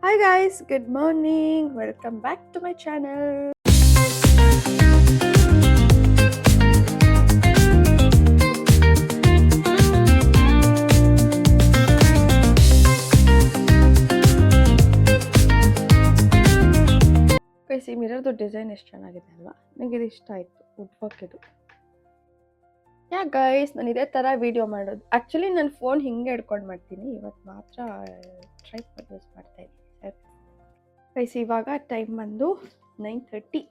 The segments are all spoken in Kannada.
Hi guys, good morning. Welcome back to my channel. Guys, ಈ ಮಿರರ್ದು ಡಿಸೈನ್ ಎಷ್ಟು ಚೆನ್ನಾಗಿದೆ ಅಲ್ವಾ? ನನಗೆ ಇದು ಇಷ್ಟ ಆಯಿತು. ವುಡ್ ವರ್ಕ್ ಇದು. ಯಾ ಗೈಸ್, ನಾನು ಇದೇ ಥರ ವಿಡಿಯೋ ಮಾಡೋದು. ಆ್ಯಕ್ಚುಲಿ ನಾನು ಫೋನ್ ಹಿಂಗೆ ಹಿಡ್ಕೊಂಡು ಮಾಡ್ತೀನಿ. ಇವತ್ತು ಮಾತ್ರ ಟ್ರೈಪಾಡ್ ಯೂಸ್ ಮಾಡ್ತಾ ಇದ್ದೀನಿ. ಗೈಸ್, ಇವಾಗ ಟೈಮ್ ಬಂದು 9:30.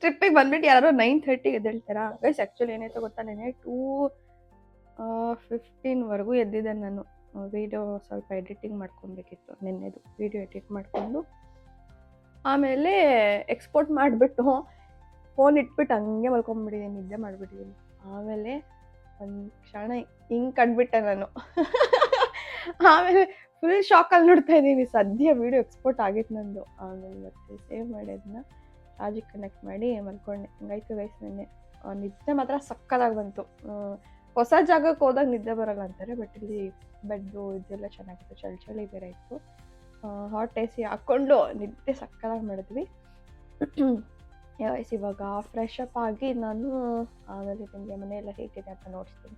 ಟ್ರಿಪ್ಪಿಗೆ ಬಂದ್ಬಿಟ್ಟು ಯಾರೋ 9:30 ಎದ್ದೇಳ್ತಾರಾ? ಗೈಸ್, ಆ್ಯಕ್ಚುಲಿ ಏನಾಯ್ತು ಗೊತ್ತಾ, ನೆನೆ 2:15ವರೆಗೂ ಎದ್ದಿದ್ದೆ ನಾನು. ವಿಡಿಯೋ ಸ್ವಲ್ಪ ಎಡಿಟಿಂಗ್ ಮಾಡ್ಕೊಬೇಕಿತ್ತು. ನೆನ್ನೆದು ವಿಡಿಯೋ ಎಡಿಟ್ ಮಾಡಿಕೊಂಡು ಆಮೇಲೆ ಎಕ್ಸ್ಪೋರ್ಟ್ ಮಾಡಿಬಿಟ್ಟು ಫೋನ್ ಇಟ್ಬಿಟ್ಟು ಹಂಗೆ ಮಲ್ಕೊಂಡ್ಬಿಟ್ಟಿದ್ದೀನಿ, ನಿದ್ದೆ ಮಾಡಿಬಿಟ್ಟಿದ್ದೀನಿ. ಆಮೇಲೆ ಒಂದು ಕ್ಷಣ ಹಿಂಗೆ ಕಂಡುಬಿಟ್ಟೆ ನಾನು. ಆಮೇಲೆ ಫುಲ್ ಶಾಕಲ್ಲಿ ನೋಡ್ತಾ ಇದ್ದೀನಿ, ಸದ್ಯ ವಿಡಿಯೋ ಎಕ್ಸ್ಪೋರ್ಟ್ ಆಗಿತ್ತು ನಂದು. ಆಮೇಲೆ ಮತ್ತೆ ಸೇವ್ ಮಾಡಿ ಅದನ್ನ ಚಾರ್ಜಿಗೆ ಕನೆಕ್ಟ್ ಮಾಡಿ ಮಲ್ಕೊಂಡೆ. ಹಂಗಾಯ್ತು ಗೈಸ್. ನೆನ್ನೆ ನಿದ್ದೆ ಮಾತ್ರ ಸಕ್ಕತ್ತಾಗಿ ಬಂತು. ಹೊಸ ಜಾಗಕ್ಕೆ ಹೋದಾಗ ನಿದ್ದೆ ಬರಲ್ಲ ಅಂತಾರೆ, ಬಟ್ ಇಲ್ಲಿ ಬೆಡ್ಡು ಇದೆಲ್ಲ ಚೆನ್ನಾಗಿತ್ತು. ಚಳಿ ಬೇರೆ ಇತ್ತು. ಹಾಟ್ ಎ ಸಿ ಹಾಕ್ಕೊಂಡು ನಿದ್ದೆ ಸಕ್ಕತ್ತಾಗಿ ಮಾಡಿದ್ವಿ. ವಯಸ್ಸು ಇವಾಗ ಫ್ರೆಶ್ ಅಪ್ ಆಗಿ ನಾನು ಆಮೇಲೆ ನಿಮಗೆ ಮನೆಯೆಲ್ಲ ಹೇಗಿದೆ ಅಂತ ನೋಡ್ತೀನಿ.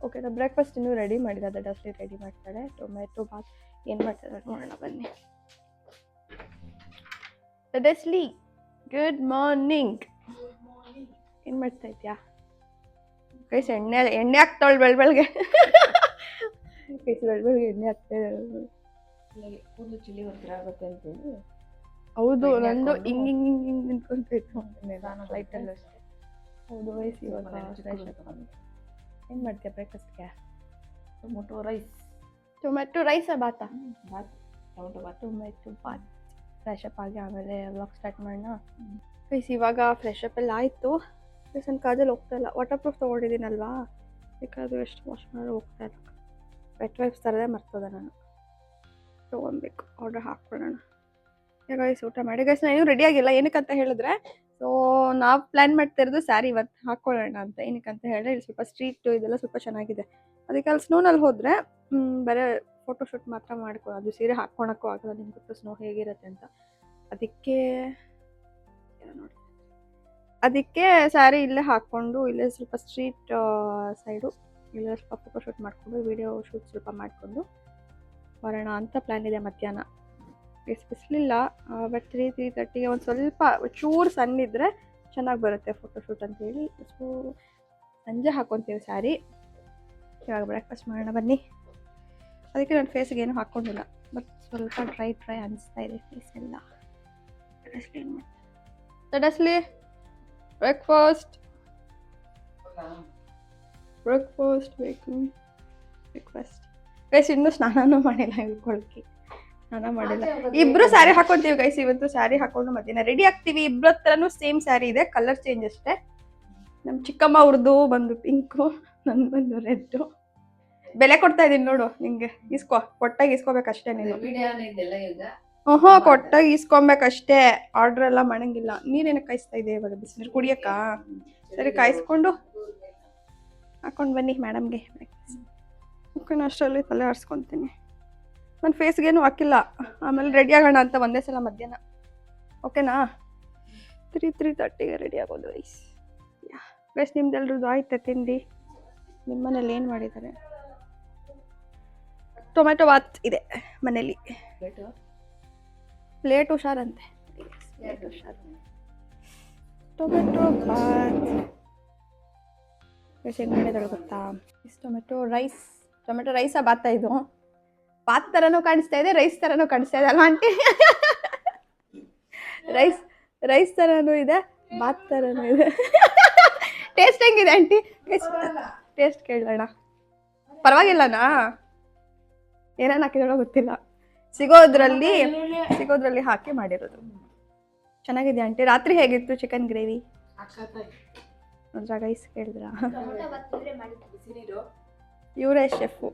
ಓಕೆ, ನಾನು ಬ್ರೇಕ್ಫಾಸ್ಟ್ ಇನ್ನೂ ರೆಡಿ ಮಾಡಿದೆ. ಅದು ಡಸ್ಲಿ ರೆಡಿ ಮಾಡ್ತಾಳೆ. ಟೊಮೆಟೊ ಬಾತ್ ಏನು ಮಾಡ್ತಾರೆ ನೋಡೋಣ ಬನ್ನಿ. ಡಸ್ಲಿ, ಗುಡ್ ಮಾರ್ನಿಂಗ್. ಏನು ಮಾಡ್ತಾ ಇದೆಯಾ ಕೈಸ್? ಎಣ್ಣೆ ಹಾಕ್ತಾವಳು ಬೆಳಗ್ಗೆ. ಕೈಸ್ ಬೆಳಗ್ಗೆ ಎಣ್ಣೆ ಹಾಕ್ತಾ ಇದ್ದಾಳೆ. ಕೂದಲು ಚಿಲ್ಲಿ ಒಂಥರ ಆಗುತ್ತೆ ಅಂತೇಳಿ. ಹೌದು, ನಂದು ಹಿಂಗೆ ನಿಂತ್ಕೊಂತೈತು ಲೈಟಲ್ಲಿ ಅಷ್ಟೇ. ಹೌದು ವಯಸ್ಸು. ಇವಾಗ ಏನು ಮಾಡ್ತೀಯ ಬ್ರೇಕ್ಫಾಸ್ಟ್ಗೆ? ಟೊಮೆಟೊ ರೈಸಾ ಬಾತಾ? ಟೊಮೆಟೊ ಬಾತ್. ಫ್ರೆಶ್ ಅಪ್ ಆಗಿ ಆಮೇಲೆ ವ್ಲಾಗ್ ಸ್ಟಾರ್ಟ್ ಮಾಡೋಣ. ಗೈಸ್, ಇವಾಗ ಫ್ರೆಶ್ ಅಪ್ ಎಲ್ಲ ಆಯಿತು. ಗೈಸ್, ನನ್ನ ಕಾಜಲ್ಲಿ ಹೋಗ್ತಾ ಇಲ್ಲ. ವಾಟರ್ ಪ್ರೂಫ್ ತೊಗೊಂಡಿದ್ದೀನಲ್ವಾ, ಬೇಕಾದರೂ ಎಷ್ಟು ವಾಶ್ ಮಾಡಿ ಹೋಗ್ತಾ ಇಲ್ಲ. ವೆಟ್ ವೈಪ್ಸ್ ತರದೇ ಮರ್ತೋದೆ ನಾನು. ತೊಗೊಬೇಕು, ಆರ್ಡರ್ ಹಾಕ್ಕೊಳ್ಳೋಣ. ಗೈಸ್, ಊಟ ಮಾಡಿ. ಗೈಸ್, ನಾನು ರೆಡಿ ಆಗಿಲ್ಲ. ಏನಕ್ಕಂತ ಹೇಳಿದ್ರೆ, ಸೊ ನಾವು ಪ್ಲ್ಯಾನ್ ಮಾಡ್ತಾ ಇರೋದು ಸ್ಯಾರಿ ಇವತ್ತು ಹಾಕ್ಕೊಳ್ಳೋಣ ಅಂತ. ಏನಕ್ಕಂತ ಹೇಳಿದ್ರೆ ಇಲ್ಲಿ ಸ್ವಲ್ಪ ಸ್ಟ್ರೀಟು ಇದೆಲ್ಲ ಸ್ವಲ್ಪ ಚೆನ್ನಾಗಿದೆ. ಅದಕ್ಕೆ ಅಲ್ಲಿ ಸ್ನೋನಲ್ಲಿ ಹೋದರೆ ಬರೀ ಫೋಟೋಶೂಟ್ ಮಾತ್ರ ಮಾಡ್ಕೊಳ್ಳೋದು. ಸೀರೆ ಹಾಕ್ಕೊಳಕ್ಕೂ ಆಗಲ್ಲ, ನಿಮ್ಗೆ ಗೊತ್ತು ಸ್ನೋ ಹೇಗಿರುತ್ತೆ ಅಂತ. ಅದಕ್ಕೆ ಸ್ಯಾರಿ ಇಲ್ಲೇ ಹಾಕ್ಕೊಂಡು ಇಲ್ಲೇ ಸ್ವಲ್ಪ ಸ್ಟ್ರೀಟ್ ಸೈಡು ಇಲ್ಲೇ ಸ್ವಲ್ಪ ಫೋಟೋಶೂಟ್ ಮಾಡಿಕೊಂಡು ವಿಡಿಯೋ ಶೂಟ್ ಸ್ವಲ್ಪ ಮಾಡಿಕೊಂಡು ಬರೋಣ ಅಂತ ಪ್ಲ್ಯಾನ್ ಇದೆ. ಮಧ್ಯಾಹ್ನ ಬಿಸಿಲಿಲ್ಲ, ಬಟ್ 3:30ಗೆ ಒಂದು ಸ್ವಲ್ಪ ಚೂರು ಸಣ್ಣಿದ್ರೆ ಚೆನ್ನಾಗಿ ಬರುತ್ತೆ ಫೋಟೋಶೂಟ್ ಅಂತೇಳಿ. ಸೊ ಸಂಜೆ ಹಾಕ್ಕೊತೀವಿ ಸ್ಯಾರಿ. ಇವಾಗ ಬ್ರೇಕ್ಫಾಸ್ಟ್ ಮಾಡೋಣ ಬನ್ನಿ. ಅದಕ್ಕೆ ನನ್ನ ಫೇಸ್ಗೆ ಏನೂ ಹಾಕ್ಕೊಂಡಿಲ್ಲ, ಬಟ್ ಸ್ವಲ್ಪ ಡ್ರೈ ಅನಿಸ್ತಾ ಇದೆ ಫೇಸ್ ಎಲ್ಲ. ಡಸ್ಲಿ ಬ್ರೇಕ್ಫಾಸ್ಟ್ ಬೇಕು. ಗೈಸ್, ಇನ್ನೂ ಸ್ನಾನನೂ ಮಾಡಿಲ್ಲ. ಇಳ್ಕೊಳಕ್ಕೆ ಸ್ನಾನ ಮಾಡಿಲ್ಲ. ಇಬ್ರು ಸ್ಯಾರಿ ಹಾಕೊಂತೀವಿ ಗೈಸ್. ಇವತ್ತು ಸ್ಯಾರಿ ಹಾಕೊಂಡು ಮಧ್ಯಾಹ್ನ ರೆಡಿ ಆಗ್ತೀವಿ. ಇಬ್ರ ಹತ್ರನೂ ಸೇಮ್ ಸ್ಯಾರಿ ಇದೆ, ಕಲರ್ ಚೇಂಜ್ ಅಷ್ಟೇ. ನಮ್ಮ ಚಿಕ್ಕಮ್ಮ ಅವ್ರದ್ದು ಬಂದು ಪಿಂಕು, ನಂದು ಬಂದು ರೆಡ್ಡು. ಬೆಲೆ ಕೊಡ್ತಾ ಇದೀನಿ ನೋಡು, ನಿಂಗೆ ಕೊಟ್ಟಾಗ ಇಸ್ಕೋಬೇಕಷ್ಟೇ ನೀನು. ಕೊಟ್ಟಾಗ ಇಸ್ಕೊಬೇಕಷ್ಟೇ, ಆರ್ಡರ್ ಎಲ್ಲ ಮಾಡಂಗಿಲ್ಲ. ನೀರೇನಕ್ಕೆ ಕಾಯಿಸ್ತಾ ಇದೆ ಇವಾಗ? ಬಿಸಿನೀರು ಕುಡಿಯಕ್ಕ? ಸರಿ, ಕಾಯಿಸ್ಕೊಂಡು ಹಾಕೊಂಡು ಬನ್ನಿ ಮೇಡಮ್ಗೆ. ಓಕೆ, ಅಷ್ಟರಲ್ಲಿ ತಲೆ ಆರಿಸ್ಕೊತೀನಿ. ನನ್ನ ಫೇಸ್ಗೇನು ಹಾಕಿಲ್ಲ. ಆಮೇಲೆ ರೆಡಿ ಆಗೋಣ ಅಂತ ಒಂದೇ ಸಲ ಮಧ್ಯಾಹ್ನ. ಓಕೆನಾ? 3:30ಗೆ ರೆಡಿ ಆಗೋದು ವೈಸ್. ಗೈಸ್, ನಿಮ್ದೆಲ್ರದ್ದು ಆಯ್ತಾ ತಿಂಡಿ? ನಿಮ್ಮ ಮನೇಲಿ ಏನು ಮಾಡಿದ್ದಾರೆ? ಟೊಮೆಟೊ ಬಾತ್ ಇದೆ ಮನೇಲಿ. ಪ್ಲೇಟ್ ಹುಷಾರಂತೆ. ಟೊಮೆಟೊ ಬಾತ್ ಹೆಂಗೆ ಮಾಡಿದಾಳೆ ಗೊತ್ತಾ? ಟೊಮೆಟೊ ರೈಸಾ ಬಾತಾ? ಇದು ಬಾತ್ ಥರನೂ ಕಾಣಿಸ್ತಾ ಇದೆ, ರೈಸ್ ಥರನೂ ಕಾಣಿಸ್ತಾ ಇದೆ ಅಲ್ವಾ ಆಂಟಿ? ರೈಸ್ ಥರನೂ ಇದೆ, ಬಾತ್ ಥರನೂ ಇದೆ. ಟೇಸ್ಟ್ ಹೆಂಗಿದೆ ಆಂಟಿ? ಟೇಸ್ಟ್ ಕೇಳೋಣ. ಪರವಾಗಿಲ್ಲನಾ? ಏನೇನು ಹಾಕಿದಾಳೋ ಗೊತ್ತಿಲ್ಲ. ಸಿಗೋದ್ರಲ್ಲಿ ಹಾಕಿ ಮಾಡಿರೋದು. ಚೆನ್ನಾಗಿದೆ ಆಂಟಿ. ರಾತ್ರಿ ಹೇಗಿತ್ತು ಚಿಕನ್ ಗ್ರೇವಿ? ನೋಡ್ರಾ ಗೈಸ್, ಕೇಳಿದ್ರಾ? ಇವರೇ ಶೆಫು,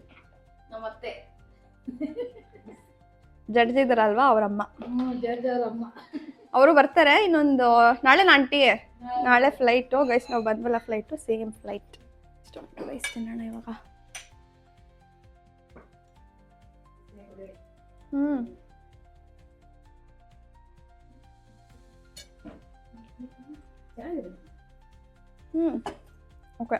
ಜಡ್ಜ್ ಇದ್ದಾರಲ್ವಾ ಅವರಮ್ಮ. ಅವರು ಬರ್ತಾರೆ ಇನ್ನೊಂದು ನಾಳೆ. ಆಂಟಿ ನಾಳೆ ಫ್ಲೈಟು ಗೈಸ್. ನಾವು ಬಂದ್ವಲ್ಲ ಫ್ಲೈಟು, ಸೇಮ್ ಫ್ಲೈಟ್. ಗೈಸ್, ತಿನ್ನೋಣ ಇವಾಗ. ಓಕೆ.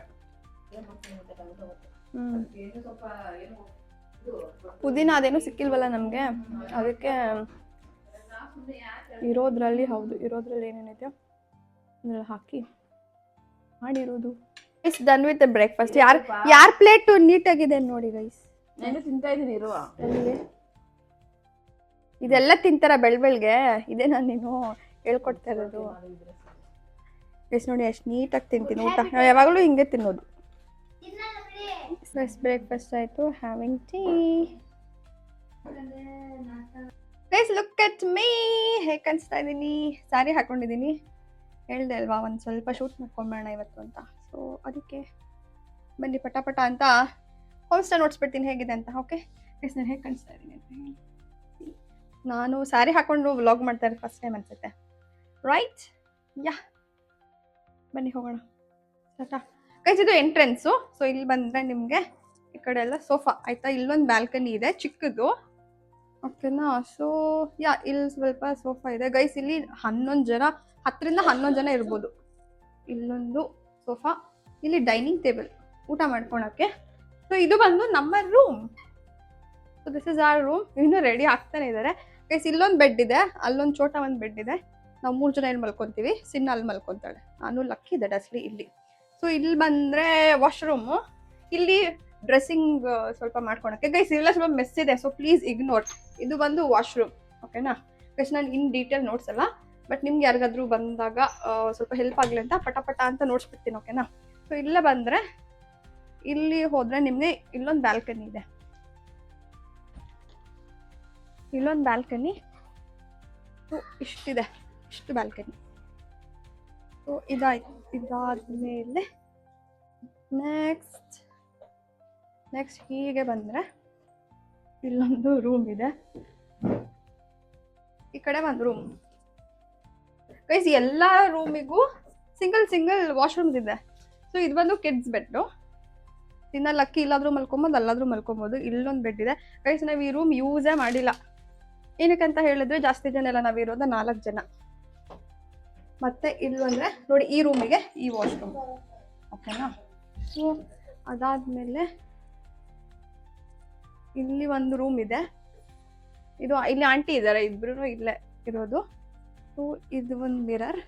ಏನು ಸ್ವಲ್ಪ ಏನು ಇದು ಪುದೀನ ಅದೇನು ಸಿಕ್ಕಿಲ್ವಲ್ಲ ನಮಗೆ, ಅದಕ್ಕೆ ಇರೋದ್ರಲ್ಲಿ ಏನೇನೈತೆ ಅದನ್ನೆಲ್ಲ ಹಾಕಿ ಮಾಡಿರೋದು. Is done with breakfast. ಯಾರ ಪ್ಲೇಟ್ ನೀಟಾಗಿದೆ ನೋಡಿ ಗೈಸ್. ನಾನು ತಿಂತಾ ಇದ್ದೀನಿ ಇರುವ. ಇದೆಲ್ಲ ತಿಂತಾರ ಬೆಳ್ಬೆಳ್ಗೆ, ಇದೇ ನಾನು ನೀನು ಹೇಳ್ಕೊಡ್ತಾ ಇರೋದು. ಎಸ್ ನೋಡಿ ಎಷ್ಟು ನೀಟಾಗಿ ತಿಂತೀನಿ ಊಟ. ನಾವು ಯಾವಾಗಲೂ ಹಿಂಗೆ ತಿನ್ನೋದು. ಬ್ರೇಕ್ಫಾಸ್ಟ್ ಆಯಿತು. Having tea. Guys look at me, ಹೇಗೆ ಕಾಣಿಸ್ತಾ ಇದ್ದೀನಿ. ಸ್ಯಾರಿ ಹಾಕೊಂಡಿದ್ದೀನಿ, ಹೇಳ್ದೆ ಅಲ್ವಾ ಒಂದು ಸ್ವಲ್ಪ ಶೂಟ್ ಮಾಡ್ಕೊಂಬೇಡ ಇವತ್ತು ಅಂತ. ಸೊ ಅದಕ್ಕೆ ಬನ್ನಿ ಪಟ ಅಂತ ಹೋಮ್ಸ್ಟೇ ನೋಡ್ಸ್ಬಿಡ್ತೀನಿ ಹೇಗಿದೆ ಅಂತ. ಓಕೆ ಗೈಸ್, ನಾನು ಹೇಗೆ ಕಾಣಿಸ್ತಾ ಇದ್ದೀನಿ ಅಂತ ಹೇಳಿ. ನಾನು ಸ್ಯಾರಿ ಹಾಕೊಂಡು ವ್ಲಾಗ್ ಮಾಡ್ತಾ ಇರೋದು ಫಸ್ಟ್ ಟೈಮ್ ಅನ್ಸುತ್ತೆ, ರೈಟ್? ಯಾ, ಬನ್ನಿ ಹೋಗೋಣ. ಟಾಟಾ ಗೈಸ್. ಇದು ಎಂಟ್ರೆನ್ಸು. ಸೊ ಇಲ್ಲಿ ಬಂದರೆ ನಿಮಗೆ ಈ ಕಡೆ ಎಲ್ಲ ಸೋಫಾ ಆಯಿತಾ. ಇಲ್ಲೊಂದು ಬ್ಯಾಲ್ಕನಿ ಇದೆ ಚಿಕ್ಕದು, ಓಕೆನಾ. ಸೊ ಯಾ, ಇಲ್ಲಿ ಸ್ವಲ್ಪ ಸೋಫಾ ಇದೆ ಗೈಸ್. ಇಲ್ಲಿ 10 ರಿಂದ 11 ಜನ ಇರ್ಬೋದು. ಇಲ್ಲೊಂದು ಸೋಫಾ, ಇಲ್ಲಿ ಡೈನಿಂಗ್ ಟೇಬಲ್ ಊಟ ಮಾಡ್ಕೊಳಕ್ಕೆ. ಸೊ ಇದು ಬಂದು ನಮ್ಮ room. So this is our room. ಇನ್ನೂ ರೆಡಿ ಆಗ್ತಾನೆ ಇದ್ದಾರೆ ಗೈಸ್. ಇಲ್ಲೊಂದು ಬೆಡ್ ಇದೆ, ಅಲ್ಲೊಂದು ಚೋಟ ಒಂದು ಬೆಡ್ ಇದೆ. ನಾವು 3 ಜನ ಇಲ್ಲಿ ಮಲ್ಕೊತೀವಿ. ಸಿನ್ನ ಅಲ್ಲಿ ಮಲ್ಕೊತಾಳೆ, ನಾನು ಲಕ್ಕಿ ದಟ್ ಅಸ್ಲಿ ಇಲ್ಲಿ. ಸೊ ಇಲ್ಲಿ ಬಂದರೆ ವಾಶ್ರೂಮು. ಇಲ್ಲಿ ಡ್ರೆಸ್ಸಿಂಗ್ ಸ್ವಲ್ಪ ಮಾಡ್ಕೊಳಕ್ಕೆ ಗೈಸ್. ಇವೆಲ್ಲ ಸ್ವಲ್ಪ ಮೆಸ್ ಇದೆ, ಸೊ ಪ್ಲೀಸ್ ಇಗ್ನೋರ್. ಇದು ಬಂದು ವಾಶ್ರೂಮ್, ಓಕೆನಾ ಗೈಸ್. ನಾನು ಇನ್ ಡೀಟೇಲ್ ನೋಡ್ಸಲ್ಲ, ಬಟ್ ನಿಮ್ಗೆ ಯಾರಿಗಾದ್ರೂ ಬಂದಾಗ ಸ್ವಲ್ಪ ಹೆಲ್ಪ್ ಆಗಲಿ ಅಂತ ಪಟ ಅಂತ ನೋಡ್ಸ್ಬಿಡ್ತೀನಿ, ಓಕೆನಾ. ಸೊ ಇಲ್ಲೇ ಬಂದರೆ, ಇಲ್ಲಿ ಹೋದರೆ ನಿಮಗೆ ಇಲ್ಲೊಂದು ಬ್ಯಾಲ್ಕನಿ ಇದೆ. ಇಲ್ಲೊಂದು ಬ್ಯಾಲ್ಕನಿ. ಸೊ ಇಷ್ಟು ಬ್ಯಾಲ್ಕನಿ. ಸೊ ಇದಾದ್ಮೇಲೆ ನೆಕ್ಸ್ಟ್ ಹೀಗೆ ಬಂದರೆ ಇಲ್ಲೊಂದು ರೂಮ್ ಇದೆ. ಈ ಕಡೆ ಒಂದು ರೂಮ್ ಗೈಸ್. ಎಲ್ಲ ರೂಮಿಗೂ ಸಿಂಗಲ್ ವಾಶ್ರೂಮ್ಸ್ ಇದೆ. ಸೊ ಇದು ಬಂದು ಕಿಡ್ಸ್ ಬೆಡ್ಡು. ಇನ್ನ ಲಕ್ಕಿ ಇಲ್ಲಾದ್ರೂ ಮಲ್ಕೊಬೋದು, ಅಲ್ಲಾದ್ರೂ ಮಲ್ಕೊಬೋದು. ಇಲ್ಲೊಂದು ಬೆಡ್ ಇದೆ ಗೈಸ್. ನಾವು ಈ ರೂಮ್ ಯೂಸೇ ಮಾಡಿಲ್ಲ. ಏನಕ್ಕಂತ ಹೇಳಿದ್ರೆ ಜಾಸ್ತಿ ಜನ ಎಲ್ಲ ನಾವಿರೋದು 4 ಜನ. ಮತ್ತೆ ಇಲ್ಲಿ ಬಂದರೆ ನೋಡಿ, ಈ ರೂಮಿಗೆ ಈ ವಾಶ್ರೂಮ್, ಓಕೆನಾ. ಸೊ ಅದಾದಮೇಲೆ ಇಲ್ಲಿ ಒಂದು ರೂಮ್ ಇದೆ. ಇಲ್ಲಿ ಆಂಟಿ ಇದ್ದಾರೆ, ಇಬ್ರು ಇಲ್ಲೇ ಇರೋದು. ಸೊ ಇದು ಒಂದು ಮಿರರ್.